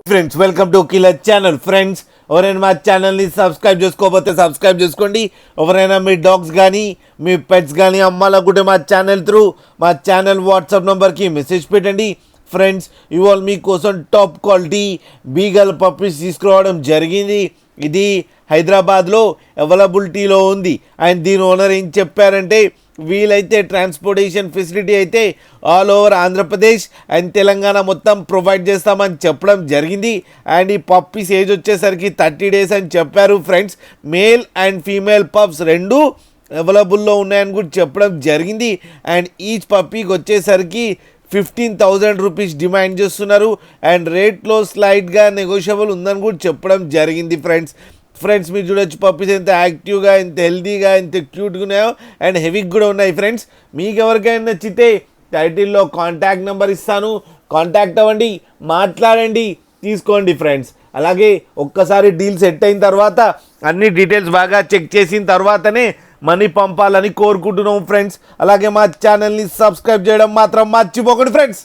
Friends welcome to killer channel. Friends ఎవరైనా మా ఛానల్ని సబ్స్క్రైబ్ చేసుకోకపోతే సబ్స్క్రైబ్ చేసుకోండి. ఎవరైనా మీ డాగ్స్ కానీ మీ పెట్స్ కానీ అమ్మాలనుకుంటే మా ఛానల్ త్రూ మా ఛానల్ వాట్సాప్ నెంబర్కి మెసేజ్ పెట్టండి. ఫ్రెండ్స్ ఇవాళ మీకోసం టాప్ క్వాలిటీ బీగల్ పప్పీస్ తీసుకురావడం జరిగింది. ఇది హైదరాబాద్లో అవైలబిలిటీలో ఉంది. అండ్ దీని ఓనర్ ఏం చెప్పారంటే వీలైతే ట్రాన్స్పోర్టేషన్ ఫెసిలిటీ అయితే all over Andhra Pradesh and Telangana మొత్తం ప్రొవైడ్ చేస్తామని చెప్పడం జరిగింది. అండ్ ఈ పప్పీస్ ఏజ్ వచ్చేసరికి 30 days అని చెప్పారు. Friends male and female pups రెండు అవైలబుల్లో ఉన్నాయని కూడా చెప్పడం జరిగింది. అండ్ ఈచ్ పప్పీకి వచ్చేసరికి 15,000 రూపీస్ డిమాండ్ చేస్తున్నారు. అండ్ రేట్లో స్లైడ్గా నెగోషియబుల్ ఉందని కూడా చెప్పడం జరిగింది. ఫ్రెండ్స్ మీరు చూడొచ్చు పప్పీస్ ఎంత యాక్టివ్గా, ఎంత హెల్తీగా, ఎంత క్యూట్గా ఉన్నాయో అండ్ హెవీగా కూడా ఉన్నాయి. ఫ్రెండ్స్ మీకు ఎవరికైనా నచ్చితే టైటిల్లో కాంటాక్ట్ నెంబర్ ఇస్తాను, కాంటాక్ట్ అవ్వండి, మాట్లాడండి, తీసుకోండి. ఫ్రెండ్స్ అలాగే ఒక్కసారి డీల్ సెట్ అయిన తర్వాత అన్ని డీటెయిల్స్ బాగా చెక్ చేసిన తర్వాతనే మనీ పంపాలని కోరుకుంటున్నాం. ఫ్రెండ్స్ అలాగే మా ఛానల్ని సబ్స్క్రైబ్ చేయడం మాత్రం మర్చిపోకండి. ఫ్రెండ్స్